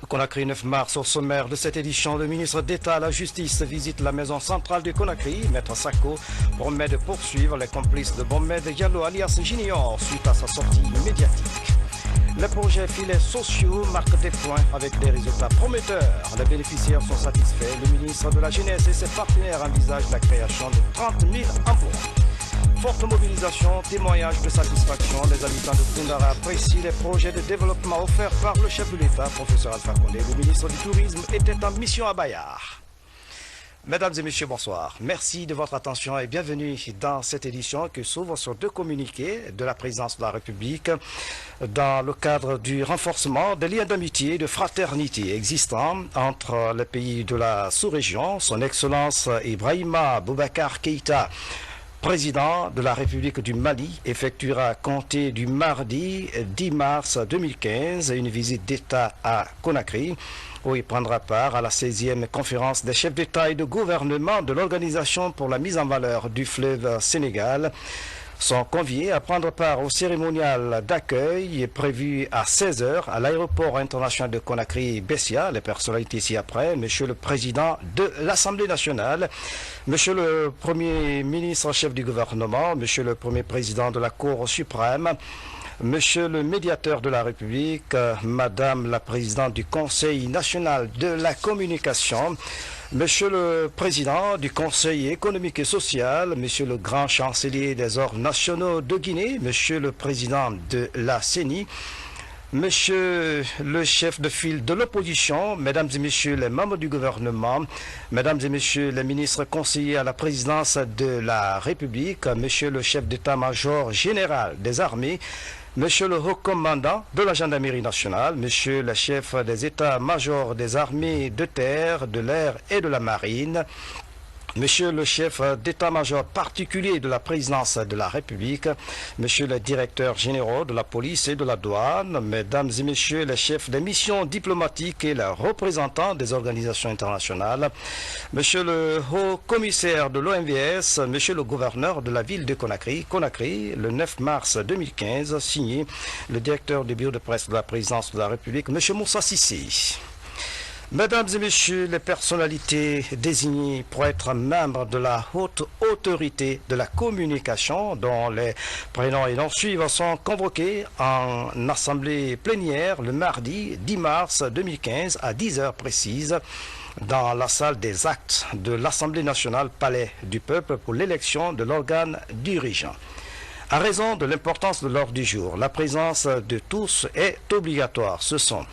Conakry 9 mars, au sommaire de cette édition, le ministre d'État à la Justice visite la maison centrale de Conakry. Maître Sako promet de poursuivre les complices de Mohamed Diallo alias Junior suite à sa sortie médiatique. Les projets filets sociaux marquent des points avec des résultats prometteurs. Les bénéficiaires sont satisfaits. Le ministre de la Jeunesse et ses partenaires envisagent la création de 30 000 emplois. Forte mobilisation, témoignage de satisfaction. Les habitants de Koundara apprécient les projets de développement offerts par le chef de l'État, professeur Alpha Condé. Le ministre du Tourisme était en mission à Bayard. Mesdames et messieurs, bonsoir. Merci de votre attention et bienvenue dans cette édition qui s'ouvre sur deux communiqués de la présidence de la République dans le cadre du renforcement des liens d'amitié et de fraternité existants entre les pays de la sous-région. Son Excellence Ibrahima Boubacar Keïta, président de la République du Mali, effectuera compter du mardi 10 mars 2015 une visite d'État à Conakry, où il prendra part à la 16e conférence des chefs d'État et de gouvernement de l'Organisation pour la mise en valeur du fleuve Sénégal. Sont conviés à prendre part au cérémonial d'accueil prévu à 16 h à l'aéroport international de Conakry-Bessia. Les personnalités ci-après, Monsieur le Président de l'Assemblée nationale, Monsieur le Premier ministre chef du gouvernement, Monsieur le Premier Président de la Cour suprême, Monsieur le médiateur de la République, Madame la Présidente du Conseil national de la communication, Monsieur le Président du Conseil économique et social, Monsieur le Grand Chancelier des Ordres nationaux de Guinée, Monsieur le Président de la CENI, Monsieur le chef de file de l'opposition, Mesdames et Messieurs les membres du gouvernement, Mesdames et Messieurs les ministres conseillers à la présidence de la République, Monsieur le chef d'état-major général des armées, Monsieur le haut commandant de la gendarmerie nationale, Monsieur le chef des états-majors des armées de terre, de l'air et de la marine, Monsieur le chef d'état-major particulier de la présidence de la République, Monsieur le directeur général de la police et de la douane, Mesdames et Messieurs les chefs des missions diplomatiques et les représentants des organisations internationales, Monsieur le haut commissaire de l'OMVS, Monsieur le gouverneur de la ville de Conakry, le 9 mars 2015, signé le directeur du bureau de presse de la présidence de la République, Monsieur Moussa Sissi. Mesdames et Messieurs les personnalités désignées pour être membres de la haute autorité de la communication, dont les prénoms et noms suivants sont convoqués en assemblée plénière le mardi 10 mars 2015 à 10 h précises dans la salle des actes de l'Assemblée nationale Palais du Peuple pour l'élection de l'organe dirigeant. À raison de l'importance de l'ordre du jour, la présence de tous est obligatoire. Ce sont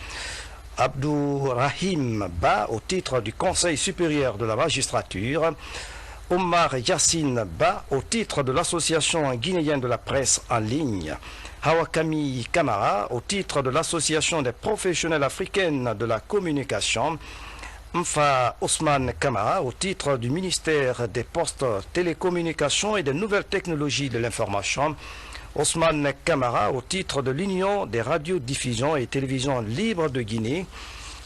Abdourahim Ba au titre du Conseil supérieur de la magistrature, Omar Yassine Ba au titre de l'Association guinéenne de la presse en ligne, Hawakami Kamara au titre de l'Association des professionnels africaines de la communication, Mfa Ousmane Kamara au titre du ministère des Postes, Télécommunications et des Nouvelles Technologies de l'Information, Ousmane Kamara au titre de l'Union des radiodiffusions et télévisions libres de Guinée,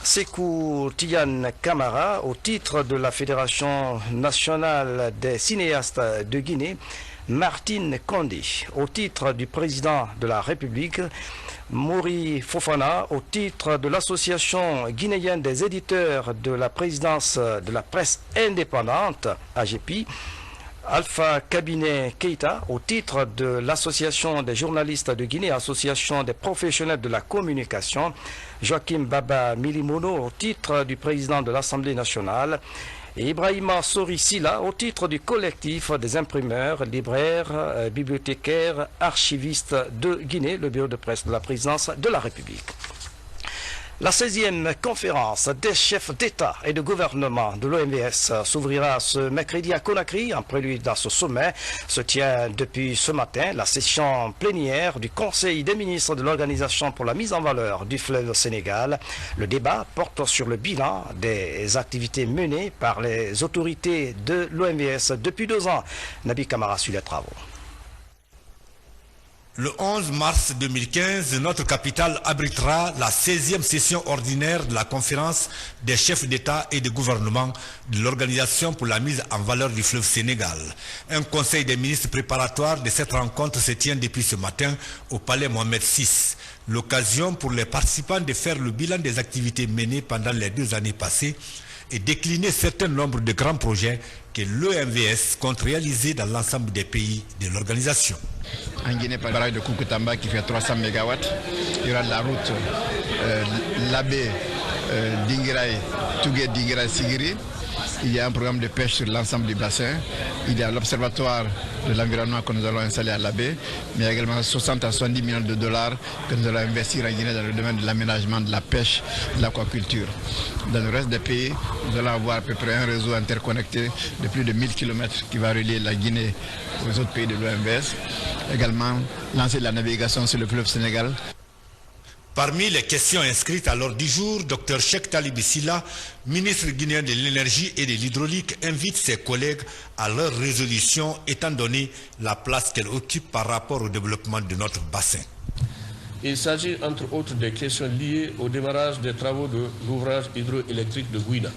Sekou Tidiane Kamara au titre de la Fédération nationale des cinéastes de Guinée, Martine Condé au titre du président de la République, Mouri Fofana au titre de l'Association guinéenne des éditeurs de la présidence de la presse indépendante, AGEPI, Alpha Cabinet Keïta au titre de l'Association des journalistes de Guinée, Association des professionnels de la communication, Joachim Baba Milimono au titre du président de l'Assemblée nationale et Ibrahima Sori-Sila au titre du collectif des imprimeurs, libraires, bibliothécaires, archivistes de Guinée, le bureau de presse de la présidence de la République. La 16e conférence des chefs d'État et de gouvernement de l'OMVS s'ouvrira ce mercredi à Conakry. En prélude à ce sommet se tient depuis ce matin la session plénière du Conseil des ministres de l'Organisation pour la mise en valeur du fleuve Sénégal. Le débat porte sur le bilan des activités menées par les autorités de l'OMVS depuis 2 ans. Nabi Kamara suit les travaux. Le 11 mars 2015, notre capitale abritera la 16e session ordinaire de la conférence des chefs d'État et de gouvernement de l'Organisation pour la mise en valeur du fleuve Sénégal. Un conseil des ministres préparatoire de cette rencontre se tient depuis ce matin au palais Mohamed VI. L'occasion pour les participants de faire le bilan des activités menées pendant les 2 années passées et décliner certain nombre de grands projets que l'EMVS compte réaliser dans l'ensemble des pays de l'organisation. En Guinée, par le barrage de Koukutamba qui fait 300 MW, il y aura la route Labé, Dingirai, Tougué, Dingirai, Sigiri. Il y a un programme de pêche sur l'ensemble du bassin. Il y a l'observatoire de l'environnement que nous allons installer à Labé, mais il y a également 60 à 70 millions de dollars que nous allons investir en Guinée dans le domaine de l'aménagement, de la pêche, de l'aquaculture. Dans le reste des pays, nous allons avoir à peu près un réseau interconnecté de plus de 1000 km qui va relier la Guinée aux autres pays de l'OMVS. Également, lancer la navigation sur le fleuve Sénégal. Parmi les questions inscrites à l'ordre du jour, Dr Cheikh Talibé Sylla, ministre guinéen de l'énergie et de l'hydraulique, invite ses collègues à leur résolution étant donné la place qu'elle occupe par rapport au développement de notre bassin. Il s'agit entre autres des questions liées au démarrage des travaux de l'ouvrage hydroélectrique de Gouina,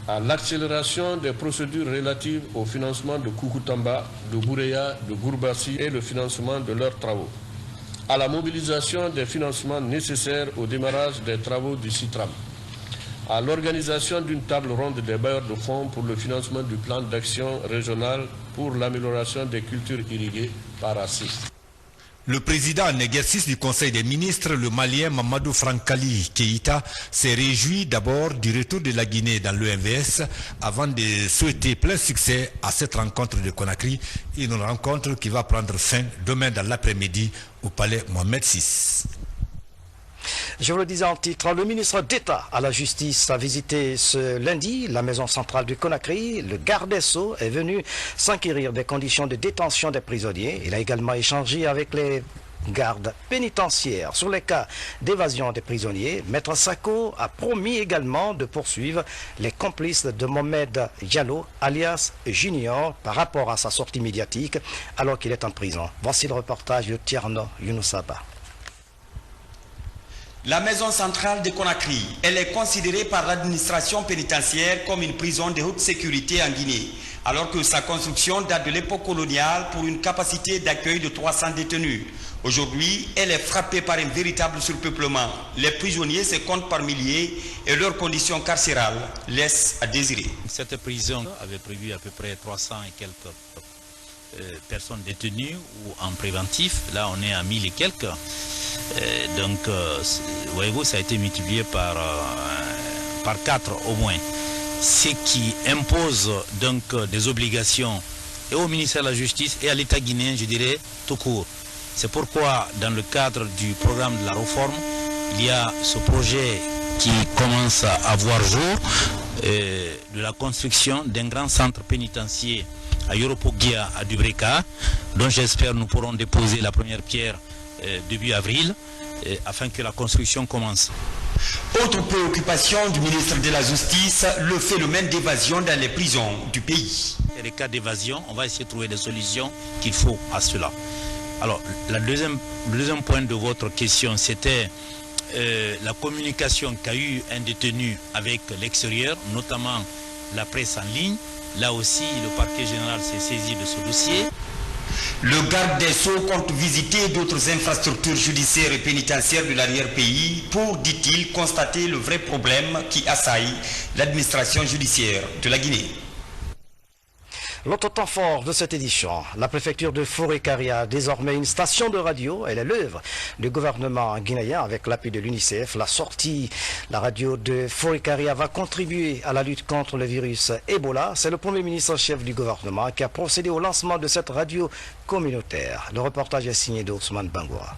à l'accélération des procédures relatives au financement de Koukutamba, de Boureya, de Gourbassi et le financement de leurs travaux, à la mobilisation des financements nécessaires au démarrage des travaux du CITRAM, à l'organisation d'une table ronde des bailleurs de fonds pour le financement du plan d'action régional pour l'amélioration des cultures irriguées par ACIS. Le président en exercice du Conseil des ministres, le Malien Mamadou Frankali Keïta, s'est réjoui d'abord du retour de la Guinée dans l'EMVS avant de souhaiter plein succès à cette rencontre de Conakry, une rencontre qui va prendre fin demain dans l'après-midi au palais Mohamed VI. Je vous le disais en titre, le ministre d'État à la Justice a visité ce lundi la maison centrale du Conakry. Le garde des Sceaux est venu s'enquérir des conditions de détention des prisonniers. Il a également échangé avec les gardes pénitentiaires sur les cas d'évasion des prisonniers. Maître Sako a promis également de poursuivre les complices de Mohamed Diallo, alias Junior, par rapport à sa sortie médiatique alors qu'il est en prison. Voici le reportage de Tierno Younoussaba. La maison centrale de Conakry, elle est considérée par l'administration pénitentiaire comme une prison de haute sécurité en Guinée, alors que sa construction date de l'époque coloniale pour une capacité d'accueil de 300 détenus. Aujourd'hui, elle est frappée par un véritable surpeuplement. Les prisonniers se comptent par milliers et leurs conditions carcérales laissent à désirer. Cette prison avait prévu à peu près 300 et quelques personnes détenues ou en préventif. Là, on est à 1000 et quelques. Donc, voyez-vous, ça a été multiplié par 4 au moins. Ce qui impose donc des obligations et au ministère de la Justice et à l'État guinéen, je dirais, tout court. C'est pourquoi, dans le cadre du programme de la réforme, il y a ce projet qui commence à voir jour, de la construction d'un grand centre pénitentiaire à Yoropoguia, à Dubreka, dont j'espère nous pourrons déposer la première pierre début avril, afin que la construction commence. Autre préoccupation du ministre de la Justice, le phénomène d'évasion dans les prisons du pays. Et les cas d'évasion, on va essayer de trouver des solutions qu'il faut à cela. Alors, le deuxième point de votre question, c'était la communication qu'a eu un détenu avec l'extérieur, notamment la presse en ligne. Là aussi, le parquet général s'est saisi de ce dossier. Le garde des Sceaux compte visiter d'autres infrastructures judiciaires et pénitentiaires de l'arrière-pays pour, dit-il, constater le vrai problème qui assaille l'administration judiciaire de la Guinée. L'autre temps fort de cette édition, la préfecture de Fouré-Caria a désormais une station de radio. Elle est l'œuvre du gouvernement guinéen avec l'appui de l'UNICEF. La radio de Fouré-Caria va contribuer à la lutte contre le virus Ebola. C'est le premier ministre-chef du gouvernement qui a procédé au lancement de cette radio communautaire. Le reportage est signé d'Ousmane Bangoura.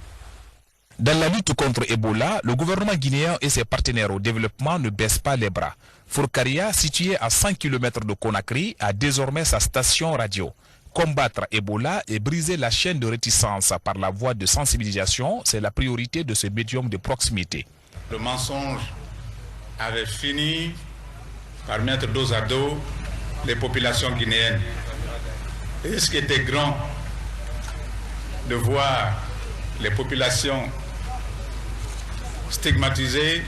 Dans la lutte contre Ebola, le gouvernement guinéen et ses partenaires au développement ne baissent pas les bras. Fouré-Caria, situé à 100 km de Conakry, a désormais sa station radio. Combattre Ebola et briser la chaîne de réticence par la voie de sensibilisation, c'est la priorité de ce médium de proximité. Le mensonge avait fini par mettre dos à dos les populations guinéennes. Et ce qui était grand de voir les populations stigmatisées,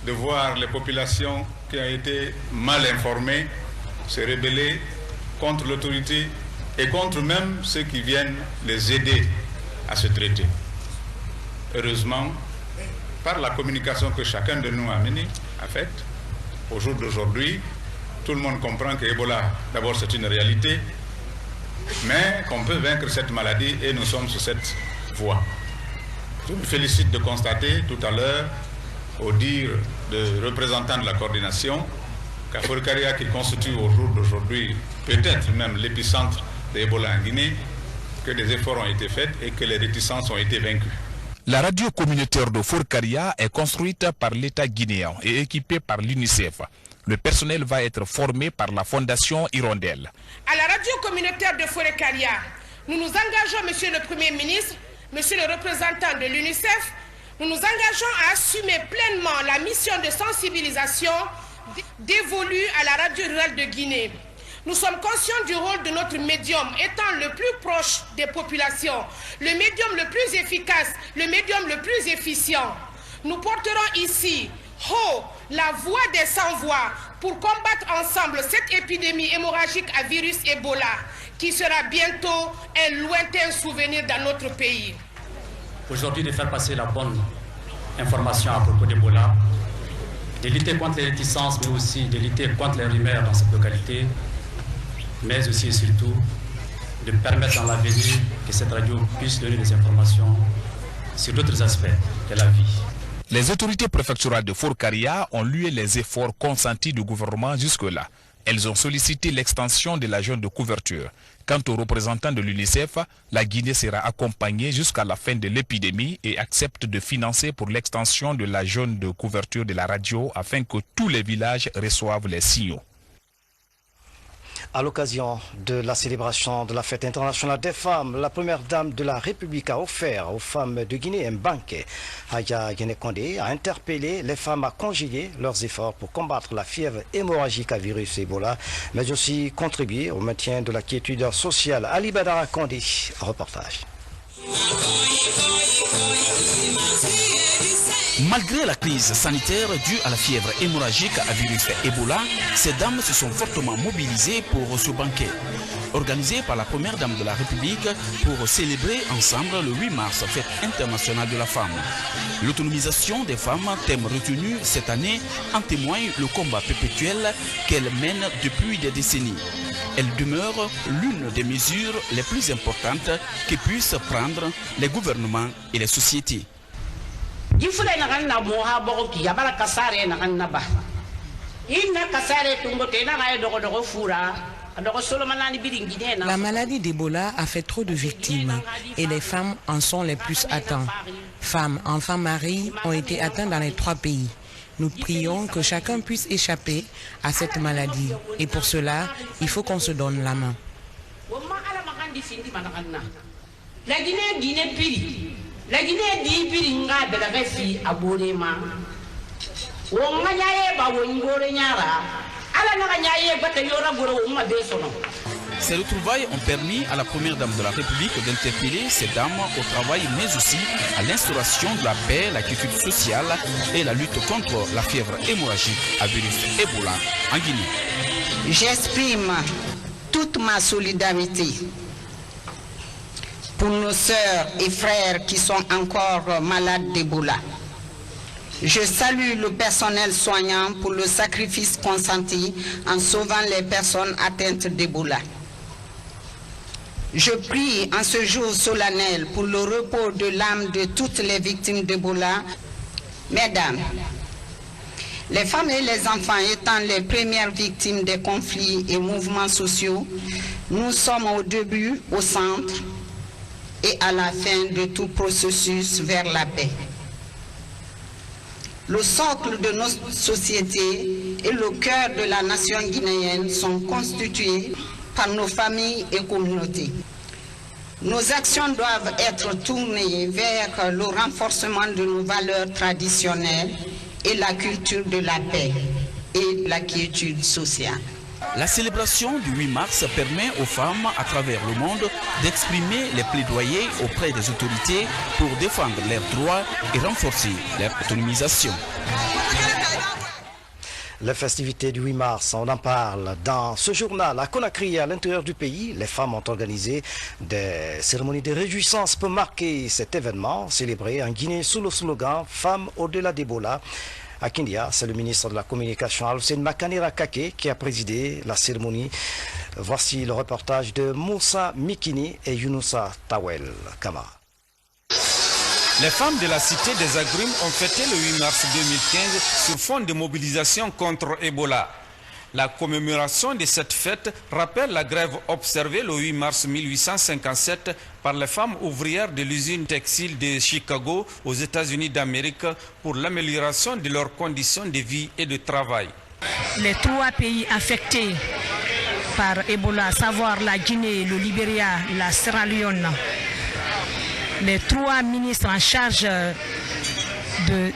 de voir les populations qui ont été mal informées se rebeller contre l'autorité et contre même ceux qui viennent les aider à se traiter. Heureusement, par la communication que chacun de nous a faite, au jour d'aujourd'hui, tout le monde comprend que Ebola, d'abord c'est une réalité, mais qu'on peut vaincre cette maladie et nous sommes sur cette voie. Je me félicite de constater tout à l'heure, au dire de représentants de la coordination, qu'à Forcaria, qui constitue au jour d'aujourd'hui peut-être même l'épicentre de Ebola en Guinée, que des efforts ont été faits et que les réticences ont été vaincues. La radio communautaire de Forcaria est construite par l'État guinéen et équipée par l'UNICEF. Le personnel va être formé par la Fondation Hirondelle. À la radio communautaire de Forcaria, nous nous engageons, Monsieur le Premier ministre, Monsieur le représentant de l'UNICEF, nous nous engageons à assumer pleinement la mission de sensibilisation dévolue à la radio rurale de Guinée. Nous sommes conscients du rôle de notre médium étant le plus proche des populations, le médium le plus efficace, le médium le plus efficient. Nous porterons ici haut la voix des sans-voix pour combattre ensemble cette épidémie hémorragique à virus Ebola qui sera bientôt un lointain souvenir dans notre pays. Aujourd'hui, de faire passer la bonne information à propos d'Ebola, de lutter contre les réticences, mais aussi de lutter contre les rumeurs dans cette localité, mais aussi et surtout de permettre dans l'avenir que cette radio puisse donner des informations sur d'autres aspects de la vie. Les autorités préfectorales de Forcaria ont loué les efforts consentis du gouvernement jusque-là. Elles ont sollicité l'extension de la zone de couverture. Quant aux représentants de l'UNICEF, la Guinée sera accompagnée jusqu'à la fin de l'épidémie et accepte de financer pour l'extension de la zone de couverture de la radio afin que tous les villages reçoivent les signaux. À l'occasion de la célébration de la fête internationale des femmes, la première dame de la République a offert aux femmes de Guinée un banquet. Aya Guinée-Condé a interpellé les femmes à conjuguer leurs efforts pour combattre la fièvre hémorragique à virus Ebola, mais aussi contribuer au maintien de la quiétude sociale. Ali Badara Condé, reportage. Malgré la crise sanitaire due à la fièvre hémorragique à virus Ebola, ces dames se sont fortement mobilisées pour ce banquet. Organisé par la première dame de la République pour célébrer ensemble le 8 mars, fête internationale de la femme. L'autonomisation des femmes, thème retenu cette année, en témoigne le combat perpétuel qu'elles mènent depuis des décennies. Elle demeure l'une des mesures les plus importantes que puissent prendre les gouvernements et les sociétés. La maladie d'Ebola a fait trop de victimes et les femmes en sont les plus atteintes. Femmes, enfants, maris ont été atteints dans les 3 pays. Nous prions que chacun puisse échapper à cette maladie et pour cela, il faut qu'on se donne la main. La Guinée dit piringa de la Vessi à Bourema. Ces retrouvailles ont permis à la première dame de la République d'interpeller ces dames au travail, mais aussi à l'instauration de la paix, la quiétude sociale et la lutte contre la fièvre hémorragique à virus Ebola en Guinée. J'exprime toute ma solidarité pour nos sœurs et frères qui sont encore malades d'Ebola. Je salue le personnel soignant pour le sacrifice consenti en sauvant les personnes atteintes d'Ebola. Je prie en ce jour solennel pour le repos de l'âme de toutes les victimes d'Ebola. Mesdames, les femmes et les enfants étant les premières victimes des conflits et mouvements sociaux, nous sommes au début, au centre et à la fin de tout processus vers la paix. Le socle de nos sociétés et le cœur de la nation guinéenne sont constitués par nos familles et communautés. Nos actions doivent être tournées vers le renforcement de nos valeurs traditionnelles et la culture de la paix et de la quiétude sociale. La célébration du 8 mars permet aux femmes à travers le monde d'exprimer les plaidoyers auprès des autorités pour défendre leurs droits et renforcer leur autonomisation. Les festivités du 8 mars, on en parle dans ce journal. À Conakry, à l'intérieur du pays, les femmes ont organisé des cérémonies de réjouissance pour marquer cet événement célébré en Guinée sous le slogan « Femmes au-delà d'Ebola ». À Kindia, c'est le ministre de la Communication, Alcine Makanera Kake, qui a présidé la cérémonie. Voici le reportage de Moussa Mikini et Younoussa Tawel Kama. Les femmes de la cité des Agrumes ont fêté le 8 mars 2015 sur fond de mobilisation contre Ebola. La commémoration de cette fête rappelle la grève observée le 8 mars 1857 par les femmes ouvrières de l'usine textile de Chicago aux États-Unis d'Amérique pour l'amélioration de leurs conditions de vie et de travail. Les 3 pays affectés par Ebola, à savoir la Guinée, le Libéria, la Sierra Leone, les 3 ministres en charge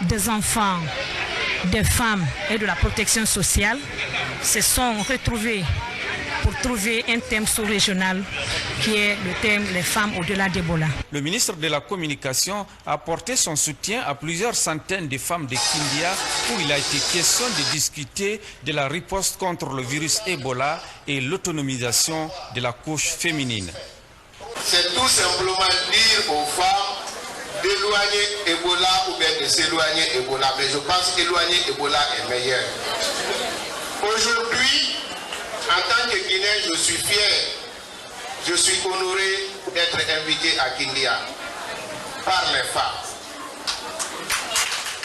des enfants, des femmes et de la protection sociale se sont retrouvés pour trouver un thème sous-régional qui est le thème « Les femmes au-delà d'Ebola ». Le ministre de la Communication a apporté son soutien à plusieurs centaines de femmes de Kindia où il a été question de discuter de la riposte contre le virus Ebola et l'autonomisation de la couche féminine. C'est tout simplement dire aux femmes d'éloigner Ebola ou bien de s'éloigner Ebola. Mais je pense qu'éloigner Ebola est meilleur. Aujourd'hui, en tant que Guinéen, je suis fier, je suis honoré d'être invité à Kindia par les femmes.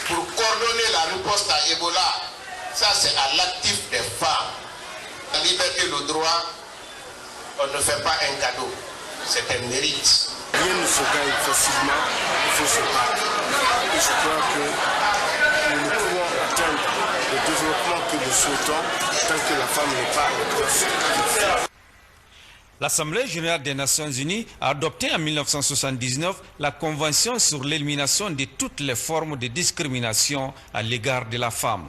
Pour coordonner la riposte à Ebola, ça c'est à l'actif des femmes. La liberté, le droit, on ne fait pas un cadeau, c'est un mérite. Rien ne se gagne facilement, il faut se battre. Et je crois que nous ne pouvons atteindre le développement que nous souhaitons tant que la femme n'est pas en place. L'Assemblée générale des Nations Unies a adopté en 1979 la Convention sur l'élimination de toutes les formes de discrimination à l'égard de la femme.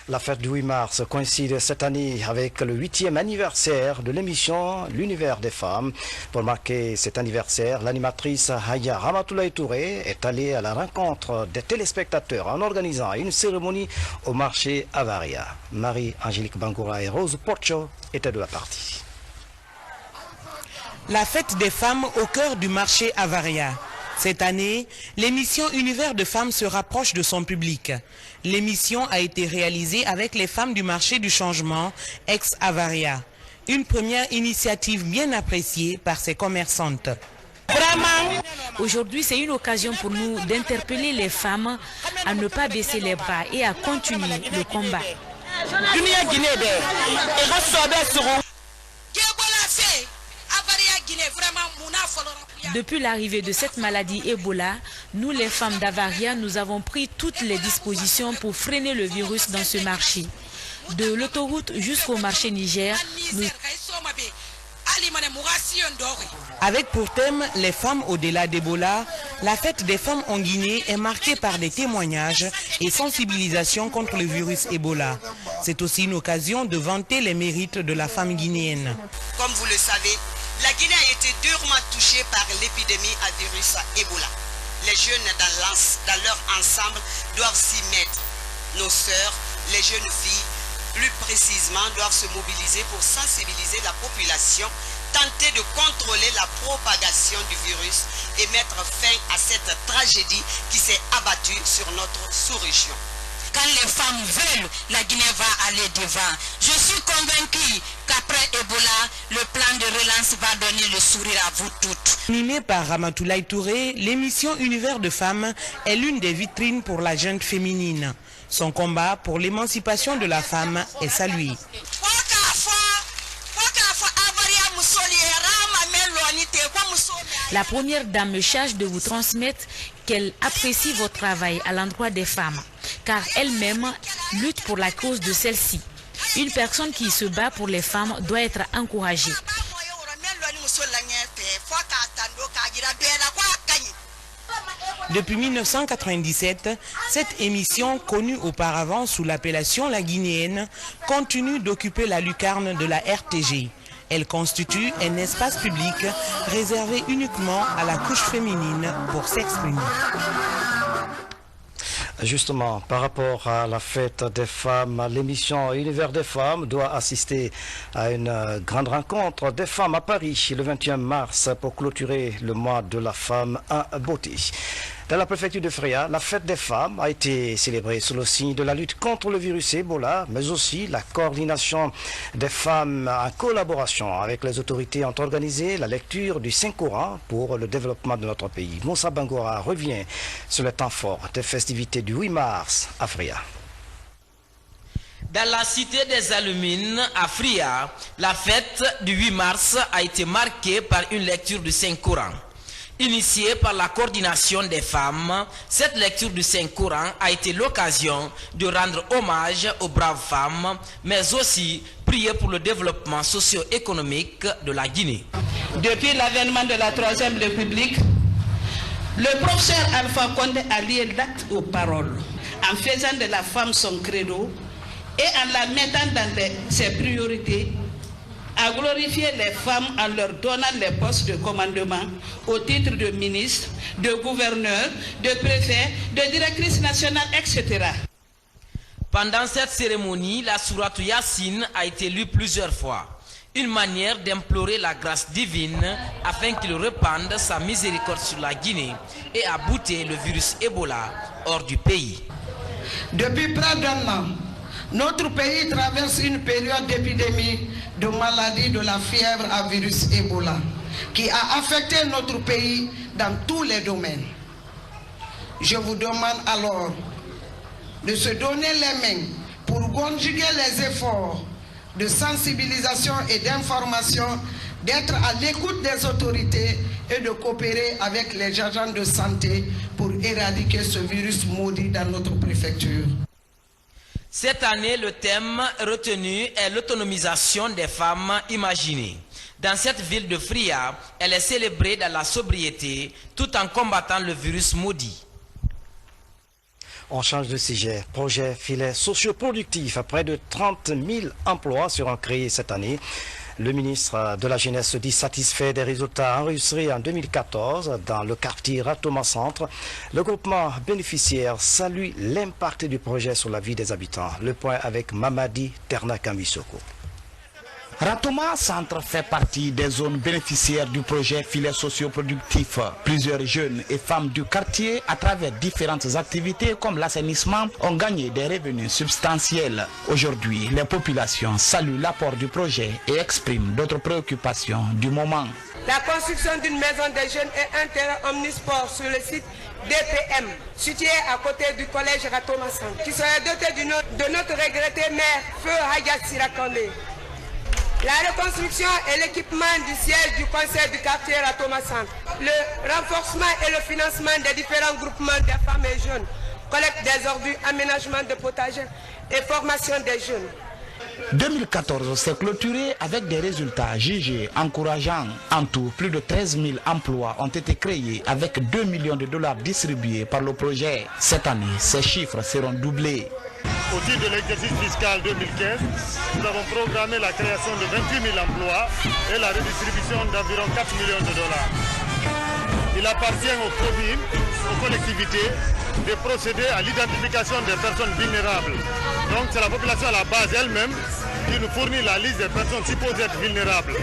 La fête du 8 mars coïncide cette année avec le 8e anniversaire de l'émission L'Univers des femmes. Pour marquer cet anniversaire, l'animatrice Haya Ramatoulaye Touré est allée à la rencontre des téléspectateurs en organisant une cérémonie au marché Avaria. Marie-Angélique Bangoura et Rose Porcho étaient de la partie. La fête des femmes au cœur du marché Avaria. Cette année, l'émission Univers de femmes se rapproche de son public. L'émission a été réalisée avec les femmes du marché du changement, ex-Avaria. Une première initiative bien appréciée par ses commerçantes. Vraiment, aujourd'hui c'est une occasion pour nous d'interpeller les femmes à ne pas baisser les bras et à continuer le combat. Depuis l'arrivée de cette maladie Ebola, nous les femmes d'Avaria, nous avons pris toutes les dispositions pour freiner le virus dans ce marché. De l'autoroute jusqu'au marché Niger, Avec pour thème les femmes au-delà d'Ebola, la fête des femmes en Guinée est marquée par des témoignages et sensibilisation contre le virus Ebola. C'est aussi une occasion de vanter les mérites de la femme guinéenne. Comme vous le savez, la Guinée a été durement touchée par l'épidémie à virus Ebola. Les jeunes dans leur ensemble doivent s'y mettre. Nos sœurs, les jeunes filles, plus précisément, doivent se mobiliser pour sensibiliser la population, tenter de contrôler la propagation du virus et mettre fin à cette tragédie qui s'est abattue sur notre sous-région. Quand les femmes veulent, la Guinée va aller devant. Je suis convaincue qu'après Ebola, le plan de relance va donner le sourire à vous toutes. Animée par Ramatoulaye Touré, l'émission Univers de femmes est l'une des vitrines pour la junte féminine. Son combat pour l'émancipation de la femme est salué. La première dame me charge de vous transmettre qu'elle apprécie votre travail à l'endroit des femmes, car elle-même lutte pour la cause de celle-ci. Une personne qui se bat pour les femmes doit être encouragée. Depuis 1997, cette émission, connue auparavant sous l'appellation La Guinéenne, continue d'occuper la lucarne de la RTG. Elle constitue un espace public réservé uniquement à la couche féminine pour s'exprimer. Justement, par rapport à la fête des femmes, l'émission Univers des femmes doit assister à une grande rencontre des femmes à Paris le 21 mars pour clôturer le mois de la femme en beauté. Dans la préfecture de Fria, la fête des femmes a été célébrée sous le signe de la lutte contre le virus Ebola, mais aussi la coordination des femmes en collaboration avec les autorités ont organisé la lecture du Saint-Coran pour le développement de notre pays. Moussa Bangora revient sur le temps fort des festivités du 8 mars à Fria. Dans la cité des Alumines, à Fria, la fête du 8 mars a été marquée par une lecture du Saint-Coran. Initiée par la coordination des femmes, cette lecture du Saint-Coran a été l'occasion de rendre hommage aux braves femmes, mais aussi prier pour le développement socio-économique de la Guinée. Depuis l'avènement de la Troisième République, le professeur Alpha Condé a lié l'acte aux paroles, en faisant de la femme son credo et en la mettant dans ses priorités, à glorifier les femmes en leur donnant les postes de commandement au titre de ministre, de gouverneur, de préfet, de directrice nationale, etc. Pendant cette cérémonie, la sourate Yassine a été lue plusieurs fois. Une manière d'implorer la grâce divine afin qu'il répande sa miséricorde sur la Guinée et à bouter le virus Ebola hors du pays. Depuis près d'un an, notre pays traverse une période d'épidémie de maladie de la fièvre à virus Ebola qui a affecté notre pays dans tous les domaines. Je vous demande alors de se donner les mains pour conjuguer les efforts de sensibilisation et d'information, d'être à l'écoute des autorités et de coopérer avec les agents de santé pour éradiquer ce virus maudit dans notre préfecture. Cette année, le thème retenu est l'autonomisation des femmes imaginées. Dans cette ville de Fria, elle est célébrée dans la sobriété tout en combattant le virus maudit. On change de sujet. Projet filet socioproductif. Près de 30 000 emplois seront créés cette année. Le ministre de la Jeunesse se dit satisfait des résultats enregistrés en 2014 dans le quartier Ratoma Centre. Le groupement bénéficiaire salue l'impact du projet sur la vie des habitants. Le point avec Mamadi Ternakamisoko. Ratoma Centre fait partie des zones bénéficiaires du projet filet socioproductif. Plusieurs jeunes et femmes du quartier, à travers différentes activités comme l'assainissement, ont gagné des revenus substantiels. Aujourd'hui, les populations saluent l'apport du projet et expriment d'autres préoccupations du moment. La construction d'une maison des jeunes et un terrain omnisport sur le site DPM, situé à côté du collège Ratoma Centre, qui serait doté de notre regretté maire, Feu Haga Sirakande. La reconstruction et l'équipement du siège du conseil du quartier Ratoma Centre, le renforcement et le financement des différents groupements des femmes et jeunes, collecte des ordures, aménagement de potagers et formation des jeunes. 2014 s'est clôturé avec des résultats jugés encourageants. En tout, plus de 13 000 emplois ont été créés avec 2 millions de dollars distribués par le projet. Cette année, ces chiffres seront doublés. Au titre de l'exercice fiscal 2015, nous avons programmé la création de 28 000 emplois et la redistribution d'environ 4 millions de dollars. Il appartient aux communes, aux collectivités, de procéder à l'identification des personnes vulnérables. Donc c'est la population à la base elle-même qui nous fournit la liste des personnes supposées être vulnérables.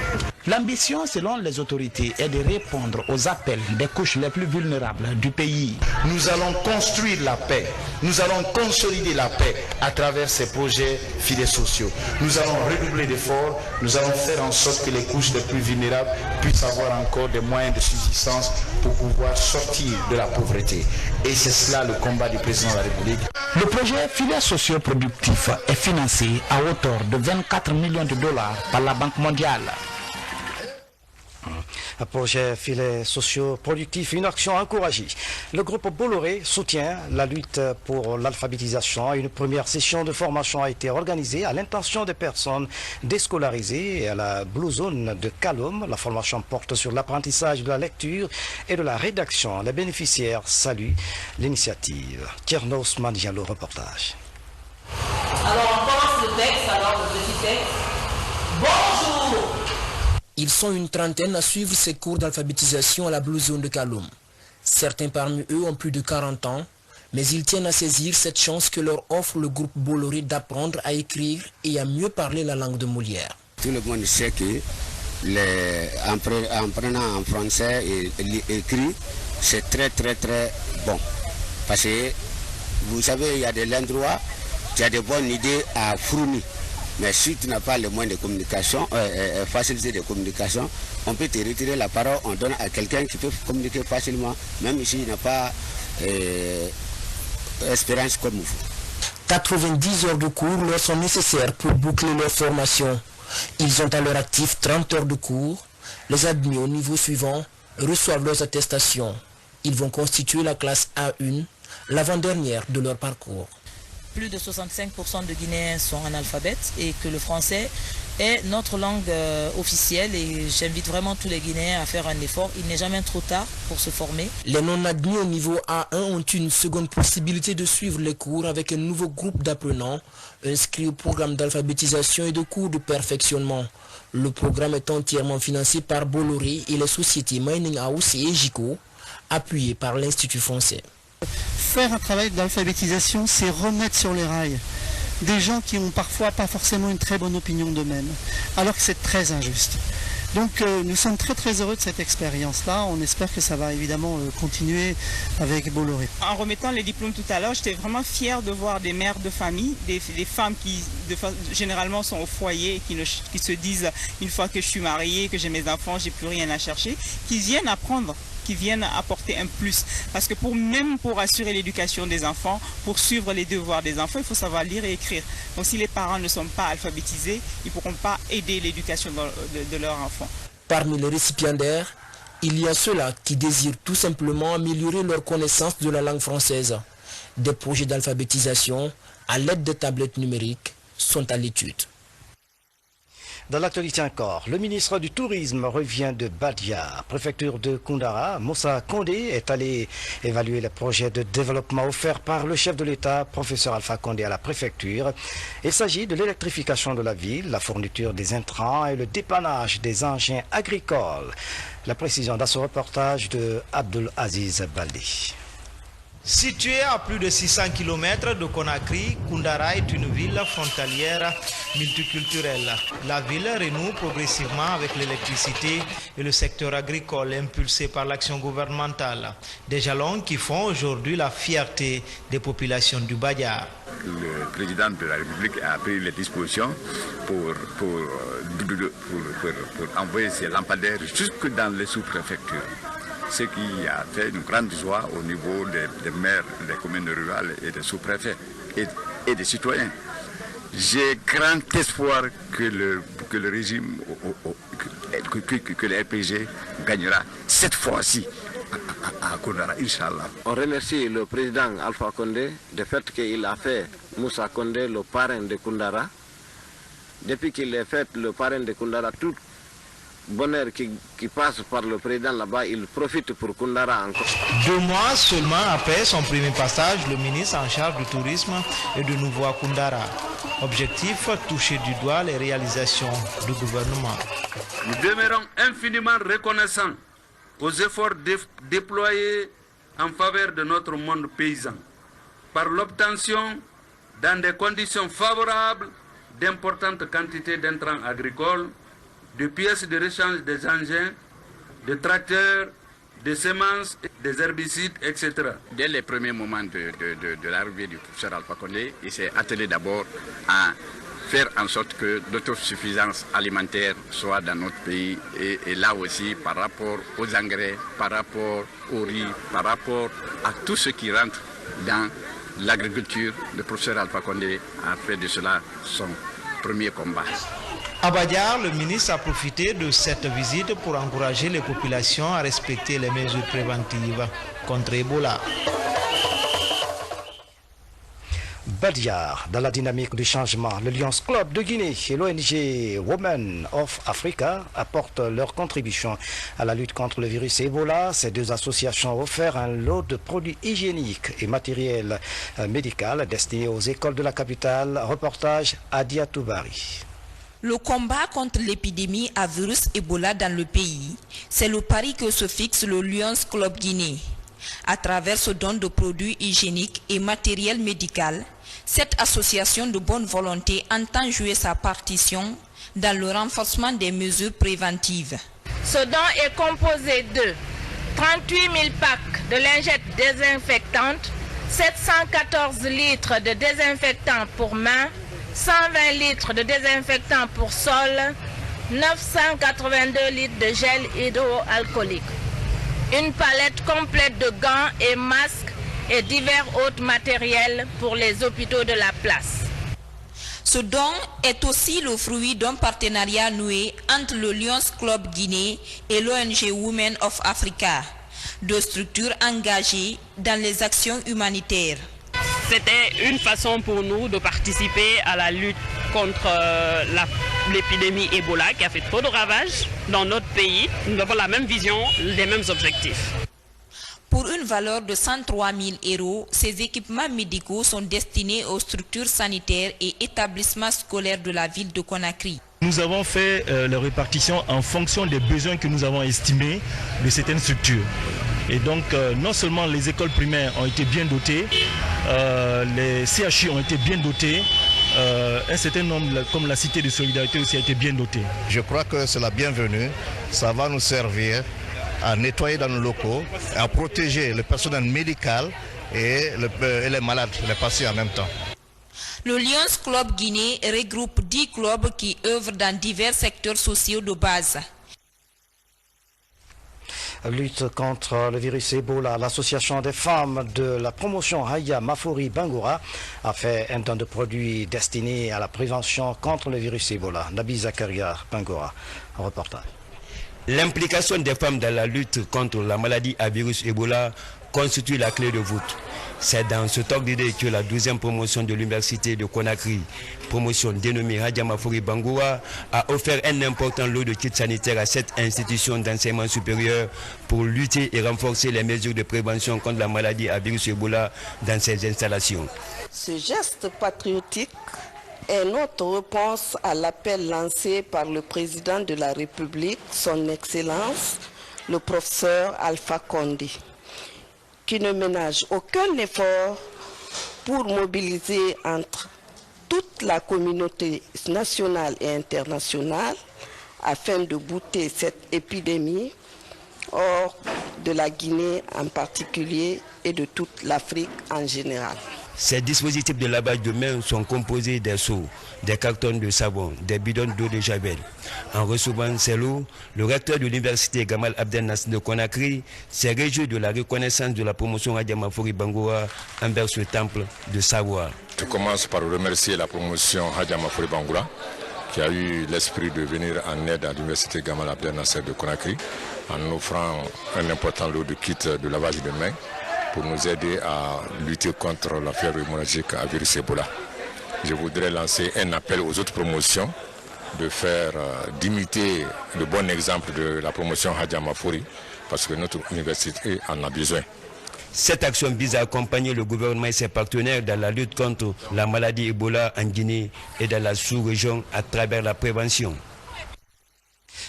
L'ambition, selon les autorités, est de répondre aux appels des couches les plus vulnérables du pays. Nous allons construire la paix, nous allons consolider la paix à travers ces projets filets sociaux. Nous allons redoubler d'efforts, nous allons faire en sorte que les couches les plus vulnérables puissent avoir encore des moyens de subsistance pour pouvoir sortir de la pauvreté. Et c'est cela le combat du président de la République. Le projet filet socio-productif est financé à hauteur de 24 millions de dollars par la Banque mondiale. Un projet filets sociaux productifs, une action encouragée. Le groupe Bolloré soutient la lutte pour l'alphabétisation. Une première session de formation a été organisée à l'intention des personnes déscolarisées à la Blue Zone de Kaloum. La formation porte sur l'apprentissage de la lecture et de la rédaction. Les bénéficiaires saluent l'initiative. Tierno Ousmane Diallo, reportage. Alors on commence le texte, alors le petit texte. Bonjour! Ils sont une trentaine à suivre ces cours d'alphabétisation à la Blue Zone de Kaloum. Certains parmi eux ont plus de 40 ans, mais ils tiennent à saisir cette chance que leur offre le groupe Bolloré d'apprendre à écrire et à mieux parler la langue de Molière. Tout le monde sait que en prenant en français et écrit, c'est très bon. Parce que vous savez, il y a des endroits, tu as des bonnes idées à fournir. Mais si tu n'as pas les moyens de communication, facilité de communication, on peut te retirer la parole, on donne à quelqu'un qui peut communiquer facilement, même s'il n'a pas expérience comme vous. 90 heures de cours leur sont nécessaires pour boucler leur formation. Ils ont à leur actif 30 heures de cours. Les admis au niveau suivant reçoivent leurs attestations. Ils vont constituer la classe A1, l'avant-dernière de leur parcours. Plus de 65% de Guinéens sont analphabètes et que le français est notre langue officielle et j'invite vraiment tous les Guinéens à faire un effort. Il n'est jamais trop tard pour se former. Les non-admis au niveau A1 ont une seconde possibilité de suivre les cours avec un nouveau groupe d'apprenants inscrits au programme d'alphabétisation et de cours de perfectionnement. Le programme est entièrement financé par Bolloré et les sociétés Mining House et Egico, appuyées par l'Institut français. Faire un travail d'alphabétisation, c'est remettre sur les rails des gens qui ont parfois pas forcément une très bonne opinion d'eux-mêmes, alors que c'est très injuste. Donc nous sommes très heureux de cette expérience-là. On espère que ça va évidemment continuer avec Bolloré. En remettant les diplômes tout à l'heure, j'étais vraiment fière de voir des mères de famille, des femmes qui généralement sont au foyer, qui se disent une fois que je suis mariée, que j'ai mes enfants, j'ai plus rien à chercher, qui viennent apprendre, qui viennent apporter un plus. Parce que même pour assurer l'éducation des enfants, pour suivre les devoirs des enfants, il faut savoir lire et écrire. Donc si les parents ne sont pas alphabétisés, ils ne pourront pas aider l'éducation de leurs enfants. Parmi les récipiendaires, il y a ceux-là qui désirent tout simplement améliorer leur connaissance de la langue française. Des projets d'alphabétisation à l'aide de tablettes numériques sont à l'étude. Dans l'actualité encore, le ministre du Tourisme revient de Badia, préfecture de Koundara. Moussa Condé est allé évaluer les projets de développement offerts par le chef de l'État, professeur Alpha Condé, à la préfecture. Il s'agit de l'électrification de la ville, la fourniture des intrants et le dépannage des engins agricoles. La précision dans ce reportage de Abdul Aziz Baldi. Située à plus de 600 km de Conakry, Koundara est une ville frontalière multiculturelle. La ville renoue progressivement avec l'électricité et le secteur agricole impulsé par l'action gouvernementale. Des jalons qui font aujourd'hui la fierté des populations du Badia. Le président de la République a pris les dispositions pour envoyer ses lampadaires jusque dans les sous-préfectures. Ce qui a fait une grande joie au niveau des maires des communes rurales et des sous-préfets et des citoyens. J'ai grand espoir que le régime, que le RPG gagnera cette fois-ci à Koundara, Inch'Allah. On remercie le président Alpha Condé du fait qu'il a fait Moussa Condé le parrain de Koundara. Depuis qu'il a fait le parrain de Koundara, tout bonheur qui passe par le président là-bas, il profite pour Koundara encore. 2 mois seulement après son premier passage, le ministre en charge du tourisme est de nouveau à Koundara. Objectif, toucher du doigt les réalisations du gouvernement. Nous demeurons infiniment reconnaissants aux efforts déployés en faveur de notre monde paysan par l'obtention, dans des conditions favorables, d'importantes quantités d'intrants agricoles, de pièces de rechange des engins, de tracteurs, des semences, des herbicides, etc. Dès les premiers moments de l'arrivée du professeur Alpha Condé, il s'est attelé d'abord à faire en sorte que l'autosuffisance alimentaire soit dans notre pays et là aussi par rapport aux engrais, par rapport au riz, par rapport à tout ce qui rentre dans l'agriculture. Le professeur Alpha Condé a fait de cela son premier combat. À Badiar, le ministre a profité de cette visite pour encourager les populations à respecter les mesures préventives contre Ebola. Badiar, dans la dynamique du changement, le Lions Club de Guinée et l'ONG Women of Africa apportent leur contribution à la lutte contre le virus Ebola. Ces deux associations ont offert un lot de produits hygiéniques et matériel médical destinés aux écoles de la capitale. Reportage Adia Toubari. Le combat contre l'épidémie à virus Ebola dans le pays, c'est le pari que se fixe le Lions Club Guinée. À travers ce don de produits hygiéniques et matériel médical, cette association de bonne volonté entend jouer sa partition dans le renforcement des mesures préventives. Ce don est composé de 38 000 packs de lingettes désinfectantes, 714 litres de désinfectant pour mains, 120 litres de désinfectant pour sol, 982 litres de gel hydroalcoolique, une palette complète de gants et masques et divers autres matériels pour les hôpitaux de la place. Ce don est aussi le fruit d'un partenariat noué entre le Lions Club Guinée et l'ONG Women of Africa, deux structures engagées dans les actions humanitaires. C'était une façon pour nous de participer à la lutte contre l'épidémie Ebola qui a fait trop de ravages dans notre pays. Nous avons la même vision, les mêmes objectifs. Pour une valeur de 103 000 €, ces équipements médicaux sont destinés aux structures sanitaires et établissements scolaires de la ville de Conakry. Nous avons fait la répartition en fonction des besoins que nous avons estimés de certaines structures. Et donc, non seulement les écoles primaires ont été bien dotées, les CHU ont été bien dotés, un certain nombre, comme la Cité de Solidarité aussi, a été bien dotée. Je crois que c'est la bienvenue. Ça va nous servir à nettoyer dans nos locaux, à protéger le personnel médical et les malades, les patients en même temps. Le Lions Club Guinée regroupe 10 clubs qui œuvrent dans divers secteurs sociaux de base. Lutte contre le virus Ebola, l'association des femmes de la promotion Haya Mafori Bangoura a fait un don de produits destinés à la prévention contre le virus Ebola. Nabi Zakaria Bangoura, reportage. L'implication des femmes dans la lutte contre la maladie à virus Ebola constitue la clé de voûte. C'est dans ce ordre d'idée que la 12e promotion de l'université de Conakry, promotion dénommée Hadja Mafori Bangoura, a offert un important lot de kits sanitaires à cette institution d'enseignement supérieur pour lutter et renforcer les mesures de prévention contre la maladie à virus Ebola dans ces installations. Ce geste patriotique est notre réponse à l'appel lancé par le président de la République, son Excellence, le professeur Alpha Condé, qui ne ménage aucun effort pour mobiliser entre toute la communauté nationale et internationale afin de bouter cette épidémie hors de la Guinée en particulier et de toute l'Afrique en général. Ces dispositifs de lavage de mains sont composés des seaux, des cartons de savon, des bidons d'eau de javel. En recevant ces lots, le recteur de l'université Gamal Abdel Nasser de Conakry s'est réjoui de la reconnaissance de la promotion Hadja Mafori Bangoura envers ce temple de savoir. Je commence par remercier la promotion Hadja Mafori Bangoura qui a eu l'esprit de venir en aide à l'université Gamal Abdel Nasser de Conakry en offrant un important lot de kits de lavage de mains pour nous aider à lutter contre la fièvre hémorragique à virus Ebola. Je voudrais lancer un appel aux autres promotions d'imiter le bon exemple de la promotion Hadja Mafori parce que notre université en a besoin. Cette action vise à accompagner le gouvernement et ses partenaires dans la lutte contre la maladie Ebola en Guinée et dans la sous-région à travers la prévention.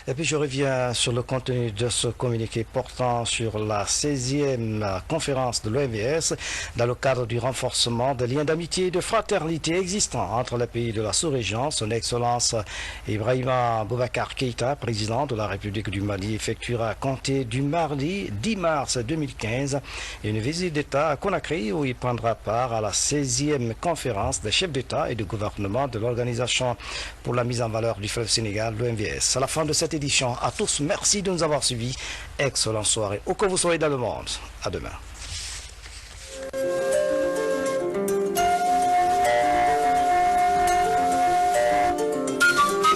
Et puis je reviens sur le contenu de ce communiqué portant sur la 16e conférence de l'OMS dans le cadre du renforcement des liens d'amitié et de fraternité existants entre les pays de la sous-région. Son Excellence Ibrahima Boubacar Keïta, président de la République du Mali, effectuera à compter du mardi 10 mars 2015 une visite d'État à Conakry où il prendra part à la 16e conférence des chefs d'État et de gouvernement de l'Organisation pour la mise en valeur du fleuve Sénégal, l'OMVS. À la fin de cette édition, à tous, merci de nous avoir suivis. Excellente soirée, où que vous soyez dans le monde. À demain.